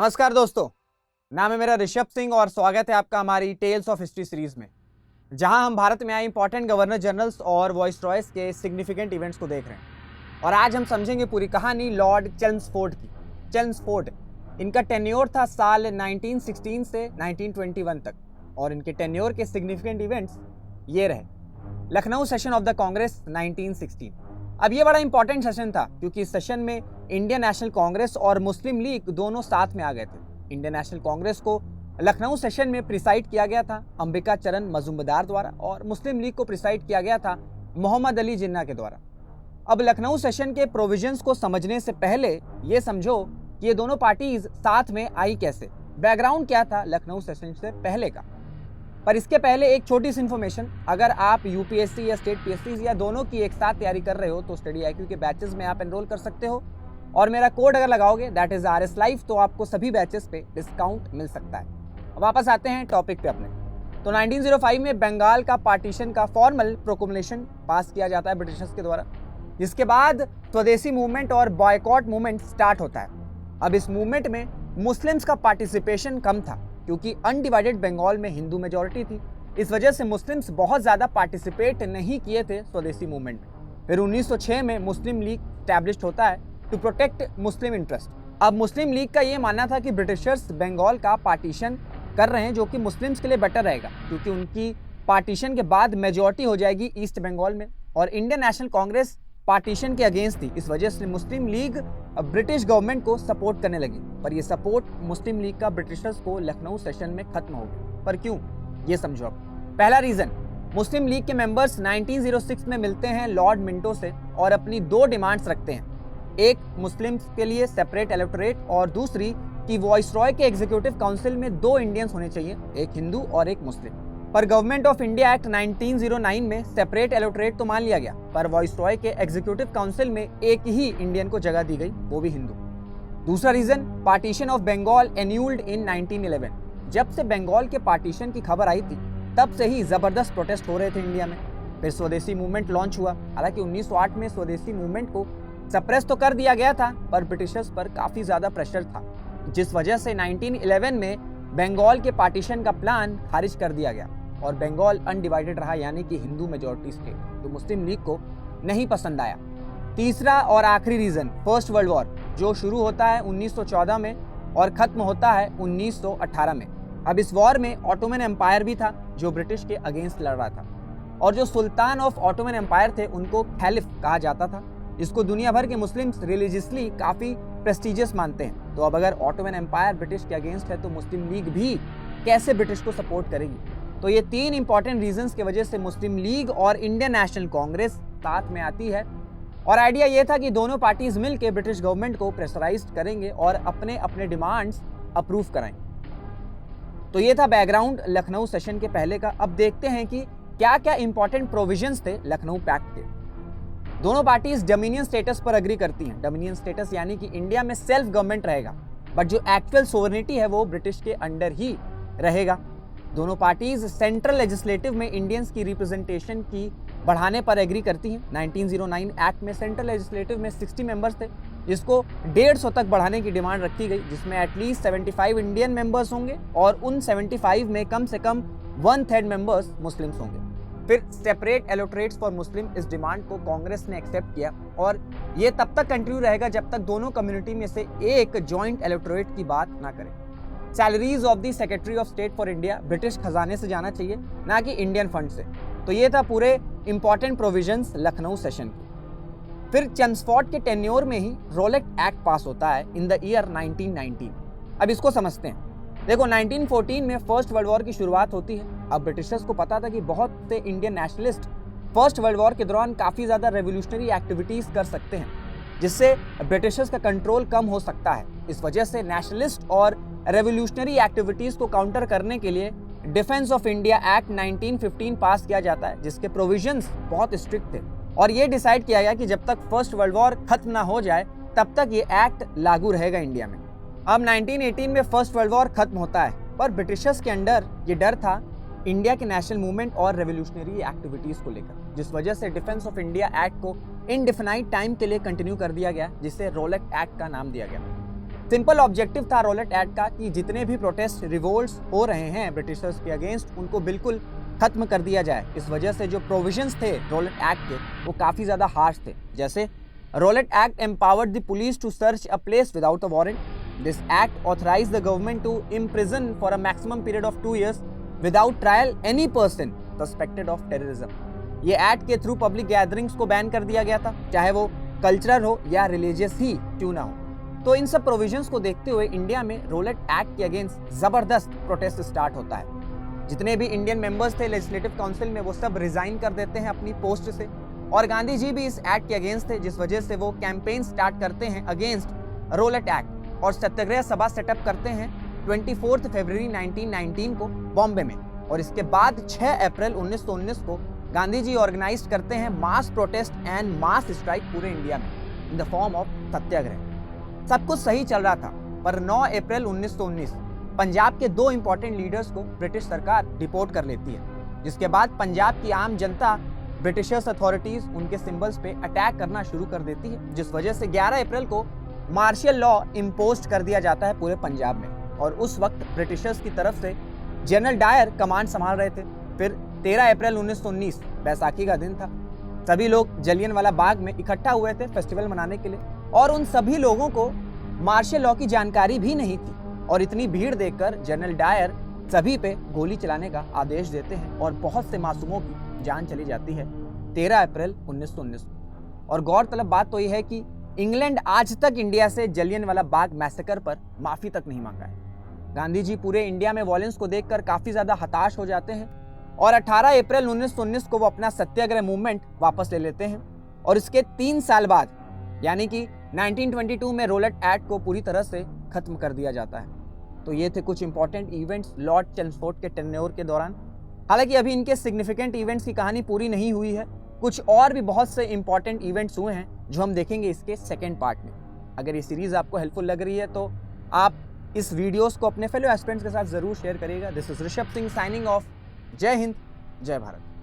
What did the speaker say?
नमस्कार दोस्तों, नाम है मेरा ऋषभ सिंह और स्वागत है आपका हमारी टेल्स ऑफ हिस्ट्री सीरीज में, जहां हम भारत में आए इंपॉर्टेंट गवर्नर जनरल्स और वॉइसरॉयज के सिग्निफिकेंट इवेंट्स को देख रहे हैं। और आज हम समझेंगे पूरी कहानी लॉर्ड चेम्सफोर्ड की। चेम्सफोर्ड, इनका टेन्योर था साल 1916 से 1921 तक और इनके टेन्योर के सिग्निफिकेंट इवेंट्स ये रहे। Lucknow session of the Congress 1916। अब ये बड़ा इंपॉर्टेंट सेशन था क्योंकि इस सेशन में इंडियन नेशनल कांग्रेस और मुस्लिम लीग दोनों साथ में आ गए थे। इंडियन नेशनल कांग्रेस को लखनऊ सेशन में प्रिसाइड किया गया था अंबिका चरण मजुमदार द्वारा और मुस्लिम लीग को प्रिसाइड किया गया था मोहम्मद अली जिन्ना के द्वारा। अब लखनऊ सेशन के प्रोविजंस को समझने से पहले ये समझो कि ये दोनों पार्टीज साथ में आई कैसे, बैकग्राउंड क्या था लखनऊ सेशन से पहले का। पर इसके पहले एक छोटी सी इन्फॉर्मेशन, अगर आप यूपीएससी या स्टेट पीएससी या दोनों की एक साथ तैयारी कर रहे हो तो स्टडी IQ के बैचेस में आप एनरोल कर सकते हो और मेरा कोड अगर लगाओगे दैट इज RS Life तो आपको सभी बैचेस पे डिस्काउंट मिल सकता है। अब वापस आते हैं टॉपिक पे अपने। तो 1905 में बंगाल का पार्टीशन का फॉर्मल प्रोक्लेमेशन पास किया जाता है ब्रिटिशर्स के द्वारा, जिसके बाद स्वदेशी मूवमेंट और बॉयकॉट मूवमेंट स्टार्ट होता है। अब इस मूवमेंट में मुस्लिम्स का पार्टिसिपेशन कम था क्योंकि अनडिवाइडेड बंगाल में हिंदू मेजॉरिटी थी। इस वजह से मुस्लिम्स बहुत ज़्यादा पार्टिसिपेट नहीं किए थे स्वदेशी मूवमेंट में। फिर 1906 में मुस्लिम लीग स्टैब्लिश्ड होता है टू प्रोटेक्ट मुस्लिम इंटरेस्ट। अब मुस्लिम लीग का ये मानना था कि ब्रिटिशर्स बंगाल का पार्टीशन कर रहे हैं जो कि मुस्लिम्स के लिए बेटर रहेगा क्योंकि उनकी पार्टीशन के बाद मेजॉरिटी हो जाएगी ईस्ट बंगाल में और इंडियन नेशनल कांग्रेस पार्टीशन के अगेंस्ट थी। इस वजह से मुस्लिम लीग ब्रिटिश गवर्नमेंट को सपोर्ट करने लगी, पर यह सपोर्ट मुस्लिम लीग का ब्रिटिशर्स को लखनऊ सेशन में खत्म हो गया। पर क्यों, ये समझो। अब पहला रीजन, मुस्लिम लीग के मेंबर्स 1906 में मिलते हैं लॉर्ड मिंटो से और अपनी दो डिमांड्स रखते हैं, एक मुस्लिम्स के लिए सेपरेट इलेक्टोरेट और दूसरी कि वॉइसरॉय के एग्जीक्यूटिव काउंसिल में 2 इंडियंस होने चाहिए, एक हिंदू और एक मुस्लिम। पर गवर्नमेंट ऑफ इंडिया एक्ट 1909 में सेपरेट इलेक्टोरेट तो मान लिया गया, पर वॉइसरॉय के एग्जीक्यूटिव काउंसिल में एक ही इंडियन को जगह दी गई, वो भी हिंदू। दूसरा रीजन, पार्टीशन ऑफ बंगाल एन्यूल्ड इन 1911। जब से बंगाल के पार्टीशन की खबर आई थी तब से ही जबरदस्त प्रोटेस्ट हो रहे थे इंडिया में। फिर स्वदेशी मूवमेंट लॉन्च हुआ। हालांकि 1908 में स्वदेशी मूवमेंट को सप्रेस तो कर दिया गया था पर ब्रिटिशर्स पर काफी ज्यादा प्रेशर था, जिस वजह से 1911 में बंगाल के पार्टीशन का प्लान खारिज कर दिया गया और बंगाल अनडिवाइडेड रहा, यानी कि हिंदू मेजॉरिटी स्टेट, तो मुस्लिम लीग को नहीं पसंद आया। तीसरा और आखिरी रीजन, फर्स्ट वर्ल्ड वॉर, जो शुरू होता है 1914 में और खत्म होता है 1918 में। अब इस वॉर में ऑटोमन एम्पायर भी था जो ब्रिटिश के अगेंस्ट लड़ रहा था और जो सुल्तान ऑफ ऑटोमन एम्पायर थे उनको खैलिफ कहा जाता था। इसको दुनिया भर के मुस्लिम्स रिलीजियसली काफी प्रेस्टिजियस मानते हैं। तो अब अगर ऑटोमन एम्पायर ब्रिटिश के अगेंस्ट है तो मुस्लिम लीग भी कैसे ब्रिटिश को सपोर्ट करेगी। तो ये 3 इंपॉर्टेंट रीजंस की वजह से मुस्लिम लीग और इंडियन नेशनल कांग्रेस साथ में आती है और आइडिया ये था कि दोनों पार्टीज मिलकर ब्रिटिश गवर्नमेंट को प्रेशराइज करेंगे और अपने अपने डिमांड्स अप्रूव कराएंगे। तो ये था बैकग्राउंड लखनऊ सेशन के पहले का। अब देखते हैं कि क्या क्या इंपॉर्टेंट प्रोविजंस थे लखनऊ पैक्ट के। दोनों पार्टीज डोमिनियन स्टेटस पर अग्री करती हैं। डोमिनियन स्टेटस यानी कि इंडिया में सेल्फ गवर्नमेंट रहेगा बट जो एक्चुअल सोवरेनिटी है वो ब्रिटिश के अंडर ही रहेगा। दोनों पार्टीज सेंट्रल लेजिस्लेटिव में इंडियंस की रिप्रेजेंटेशन की बढ़ाने पर एग्री करती हैं। 1909 एक्ट में सेंट्रल लेजिस्लेटिव में 60 मेंबर्स थे, जिसको 150 तक बढ़ाने की डिमांड रखी गई, जिसमें एटलीस्ट 75 इंडियन मेंबर्स होंगे और उन 75 में कम से कम 1/3 मेंबर्स मुस्लिम्स होंगे। फिर सेपरेट इलेक्टोरेट्स फॉर मुस्लिम, इस डिमांड को कांग्रेस ने एक्सेप्ट किया और ये तब तक कंटिन्यू रहेगा जब तक दोनों कम्युनिटी में से एक जॉइंट इलेक्टोरेट की बात ना करें। Salaries of the secretary of state for India British खजाने से जाना चाहिए, ना कि इंडियन फंड से। तो ये था पूरे इंपॉर्टेंट प्रोविजंस लखनऊ सेशन के। फिर चेम्सफोर्ड के टेन्योर में ही रोलेट एक्ट पास होता है इन द ईयर 1919। अब इसको समझते हैं। देखो 1914 में फर्स्ट वर्ल्ड वॉर की शुरुआत होती है। अब ब्रिटिशर्स को पता था कि बहुत से Indian nationalist first world war के दौरान काफ़ी ज़्यादा रेवोल्यूशनरी एक्टिविटीज़ कर सकते हैं, जिससे ब्रिटिशर्स का कंट्रोल कम हो सकता है। इस वजह से नेशनलिस्ट और रेवोल्यूशनरी एक्टिविटीज़ को काउंटर करने के लिए डिफेंस ऑफ इंडिया एक्ट 1915 पास किया जाता है, जिसके प्रोविजंस बहुत स्ट्रिक्ट थे और ये डिसाइड किया गया कि जब तक फर्स्ट वर्ल्ड वॉर खत्म ना हो जाए तब तक ये एक्ट लागू रहेगा इंडिया में। अब 1918 में फर्स्ट वर्ल्ड वॉर खत्म होता है, पर ब्रिटिशर्स के अंडर ये डर था इंडिया के नेशनल मूवमेंट और रेवोल्यूशनरी एक्टिविटीज को लेकर, जिस वजह से डिफेंस ऑफ इंडिया एक्ट को इनडिफिनाइट टाइम के लिए कंटिन्यू कर दिया गया, जिसे रोलेट एक्ट का नाम दिया गया। सिंपल ऑब्जेक्टिव था रोलेट एक्ट का कि जितने भी प्रोटेस्ट रिवोल्ट्स हो रहे हैं ब्रिटिशर्स के अगेंस्ट, उनको बिल्कुल खत्म कर दिया जाए। इस वजह से जो प्रोविजंस थे रोलेट एक्ट के वो काफ़ी ज़्यादा हार्श थे। जैसे Rowlatt act empowered the police to search a place without a warrant. This act authorise the government to imprison for a maximum period of 2 years without trial any person suspected of terrorism. ये act के through public gatherings को ban कर दिया गया था, चाहे वो cultural हो या रिलीजियस ही क्यों ना हो। तो इन सब प्रोविजंस को देखते हुए इंडिया में रोलेट एक्ट के अगेंस्ट जबरदस्त प्रोटेस्ट स्टार्ट होता है। जितने भी इंडियन मेंबर्स थे लेजिस्लेटिव काउंसिल में, वो सब रिजाइन कर देते हैं अपनी पोस्ट से, और गांधी जी भी इस एक्ट के अगेंस्ट थे, जिस वजह से वो कैंपेन स्टार्ट करते हैं अगेंस्ट रोलेट एक्ट और सत्याग्रह सभा सेटअप करते हैं 24 फरवरी 1919 को बॉम्बे में। और इसके बाद 6 अप्रैल 1919 को गांधी जी ऑर्गेनाइज करते हैं मास प्रोटेस्ट एंड मास स्ट्राइक पूरे इंडिया में इन द फॉर्म ऑफ सत्याग्रह। सब कुछ सही चल रहा था, पर 9 अप्रैल 1919 पंजाब के 2 इंपॉर्टेंट लीडर्स को ब्रिटिश सरकार डिपोर्ट कर लेती है, जिसके बाद पंजाब की आम जनता ब्रिटिशर्स अथॉरिटीज उनके सिंबल्स पे अटैक करना शुरू कर देती है, जिस वजह से 11 अप्रैल को मार्शल लॉ इम्पोज कर दिया जाता है पूरे पंजाब में। और उस वक्त ब्रिटिशर्स की तरफ से जनरल डायर कमांड संभाल रहे थे। फिर 13 अप्रैल 1919 बैसाखी का दिन था। सभी लोग जलियनवाला बाग में इकट्ठा हुए थे फेस्टिवल मनाने के लिए, और उन सभी लोगों को मार्शल लॉ की जानकारी भी नहीं थी। और इतनी भीड़ देखकर जनरल डायर सभी पे गोली चलाने का आदेश देते हैं और बहुत से मासूमों की जान चली जाती है 13 अप्रैल 1919 को। और गौरतलब बात तो यह है कि इंग्लैंड आज तक इंडिया से जलियनवाला बाग मैसेकर पर माफी तक नहीं मांगा है। गांधी जी पूरे इंडिया में वॉयलेंस को देखकर काफी ज्यादा हताश हो जाते हैं और 18 अप्रैल 1919 को वो अपना सत्याग्रह मूवमेंट वापस ले लेते हैं। और इसके 3 साल बाद यानी कि 1922 में रोलेट एक्ट को पूरी तरह से खत्म कर दिया जाता है। तो ये थे कुछ इंपॉर्टेंट इवेंट्स लॉर्ड चेम्सफोर्ड के टेन्योर के दौरान। हालांकि अभी इनके सिग्निफिकेंट इवेंट्स की कहानी पूरी नहीं हुई है, कुछ और भी बहुत से इंपॉर्टेंट इवेंट्स हुए हैं जो हम देखेंगे इसके सेकेंड पार्ट में। अगर ये सीरीज आपको हेल्पफुल लग रही है तो आप इस वीडियोस को अपने फेलो एस्पिरेंट्स के साथ जरूर शेयर करिएगा। This is Rishabh Singh signing off. जय हिंद, जय भारत।